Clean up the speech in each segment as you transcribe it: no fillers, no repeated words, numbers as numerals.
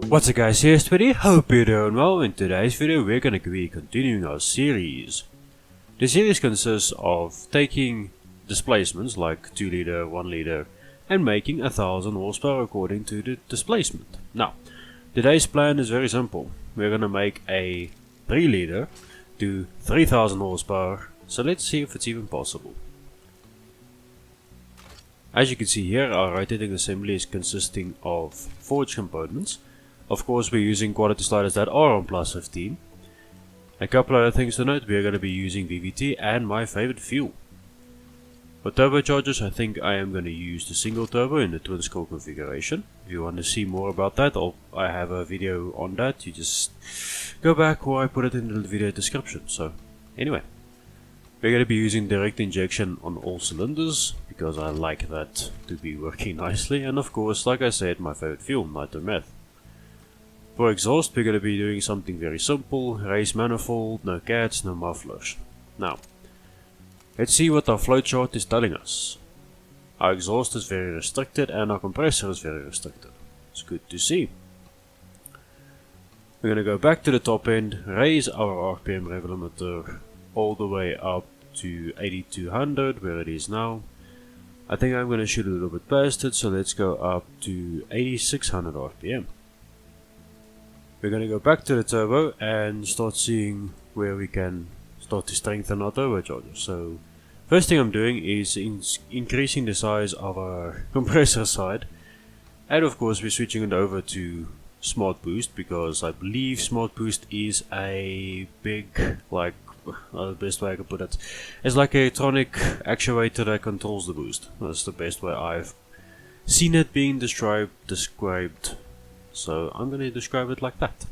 What's up guys, here's Twitty, hope you're doing well. In today's video we're going to be continuing our series. The series consists of taking displacements like 2 liter, 1 liter and making 1000 horsepower according to the displacement. Now, today's plan is very simple. We're going to make a 3 liter do 3000 horsepower, so let's see if it's even possible. As you can see here, our rotating assembly is consisting of forged components. Of course, we're using quality sliders that are on plus 15. A couple other things to note, we are going to be using VVT and my favorite fuel. For turbochargers, I think I am going to use the single turbo in the twin scroll configuration. If you want to see more about that, I have a video on that. You just go back or I put it in the video description. So, anyway, we're going to be using direct injection on all cylinders because I like that to be working nicely. And of course, like I said, my favorite fuel, Nitro meth. For exhaust, we're going to be doing something very simple, raised manifold, no cats, no mufflers. Now, let's see what our flowchart is telling us. Our exhaust is very restricted and our compressor is very restricted. It's good to see. We're going to go back to the top end, raise our RPM rev limiter all the way up to 8200 where it is now. I think I'm going to shoot a little bit past it, so let's go up to 8600 RPM. We're going to go back to the turbo and start seeing where we can start to strengthen our turbocharger. So first thing I'm doing is increasing the size of our compressor side, and of course we're switching it over to Smart Boost because I believe Smart Boost is a big, like, the best way I can put it, it's like an electronic actuator that controls the boost. That's the best way I've seen it being described. So I'm going to describe it like that.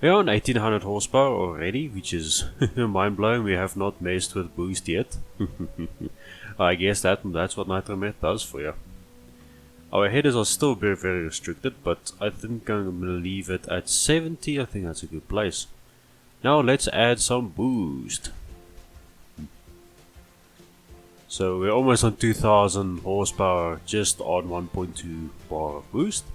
We're on 1800 horsepower already, which is mind blowing. We have not messed with boost yet. I guess that's what Nitro meth does for you. Our headers are still very, very restricted, but I think I'm going to leave it at 70. I think that's a good place. Now let's add some boost. So we're almost on 2000 horsepower, just on 1.2 bar of boost.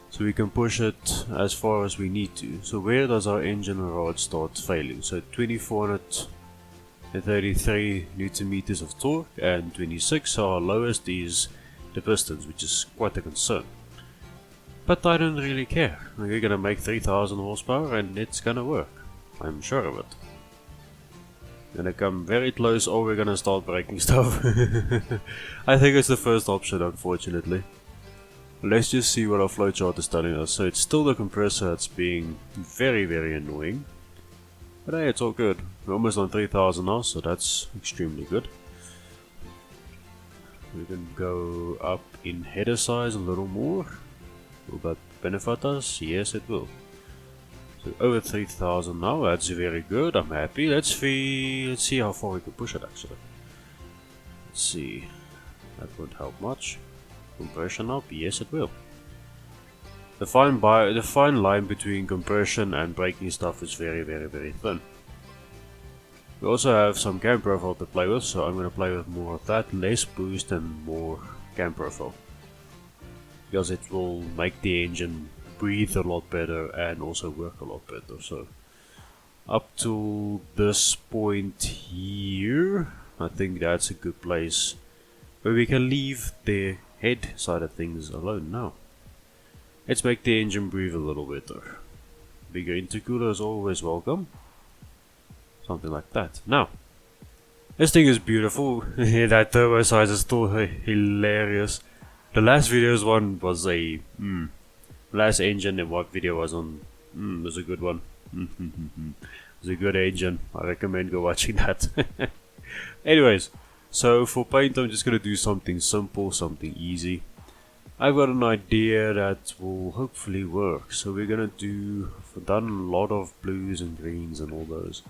So we can push it as far as we need to. So where does our engine rod start failing? So 2433 Newton meters of torque and 26, so our lowest is the pistons, which is quite a concern. But I don't really care. We're gonna make 3000 horsepower and it's gonna work. I'm sure of it. Gonna come very close or we're gonna start breaking stuff. I think it's the first option, unfortunately. Let's just see what our flowchart is telling us. So it's still the compressor that's being very, very annoying. But hey, it's all good. We're almost on 3000 now, so that's extremely good. We can go up in header size a little more. Will that benefit us? Yes, it will. So over 3000 now, that's very good. I'm happy. Let's see how far we can push it actually. Let's see. That won't help much. Compression up? Yes, it will. The fine line between compression and braking stuff is very, very, very thin. We also have some cam profile to play with, so I'm going to play with more of that, less boost and more cam profile. Because it will make the engine breathe a lot better and also work a lot better. So up to this point here, I think that's a good place where we can leave the head side of things alone now. Let's make the engine breathe a little better. Bigger intercooler is always welcome. Something like that. Now, this thing is beautiful. That turbo size is still hilarious. The last video's one was a last engine and what video was on was a good one. It was a good engine. I recommend go watching that. Anyways, so for paint I'm just going to do something simple, something easy. I've got an idea that will hopefully work. So we're going to done a lot of blues and greens and all those.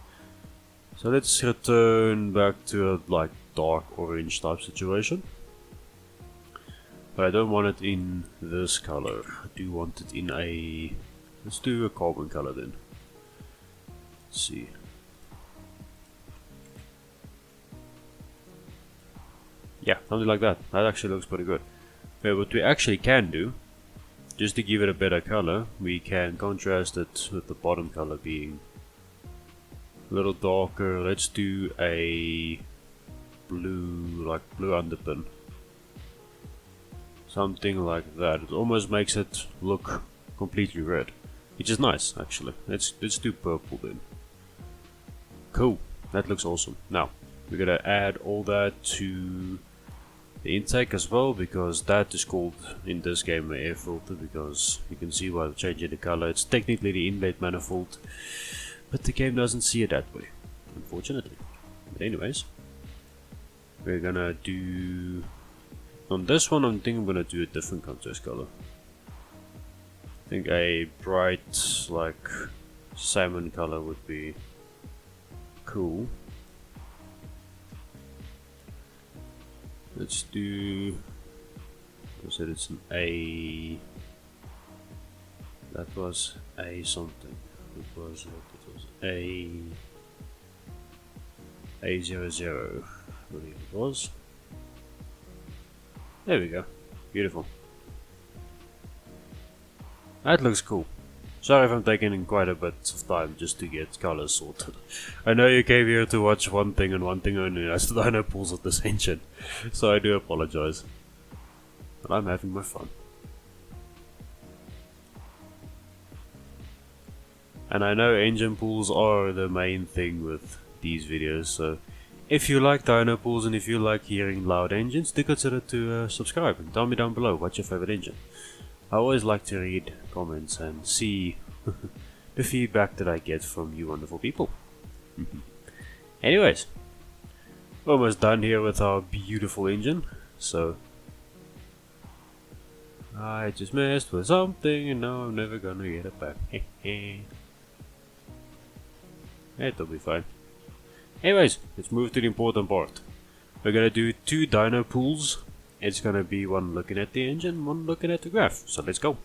So let's return back to a like dark orange type situation. But I don't want it in this color. I do want it in a... let's do a carbon color then. Let's see. Yeah, something like that. That actually looks pretty good. But what we actually can do just to give it a better color, we can contrast it with the bottom color being a little darker. Let's do a blue, like blue underpin. Something like that. It almost makes it look completely red, which is nice actually. Let's do purple then. Cool, that looks awesome. Now we're gonna add all that to the intake as well, because that is called in this game an air filter, because you can see why I'm changing the color. It's technically the inlet manifold, but the game doesn't see it that way, unfortunately. But anyways, we're gonna do on this one. I think I'm gonna do a different contrast color. I think a bright like salmon color would be cool. Let's do, I said it's an A, that was A something, it was A00, I believe it was. There we go, beautiful. That looks cool. Sorry if I'm taking quite a bit of time just to get colors sorted. I know you came here to watch one thing and one thing only, that's the Dyno pulls of this engine. So I do apologize. But I'm having my fun. And I know engine pulls are the main thing with these videos, so if you like Dyno pulls and if you like hearing loud engines, do consider to subscribe and tell me down below what's your favorite engine. I always like to read comments and see the feedback that I get from you wonderful people. Anyways, almost done here with our beautiful engine. So I just messed with something and now I'm never gonna get it back. It'll be fine. Anyways, let's move to the important part. We're gonna do 2 dyno pulls. It's gonna be one looking at the engine, one looking at the graph. So let's go.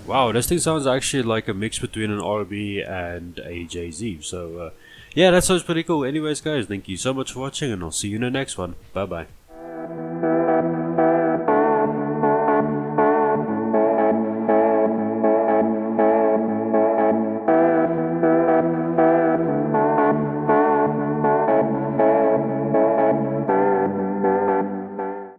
Wow, this thing sounds actually like a mix between an RB and a JZ. So yeah, that sounds pretty cool. Anyways guys, thank you so much for watching and I'll see you in the next one. Bye bye.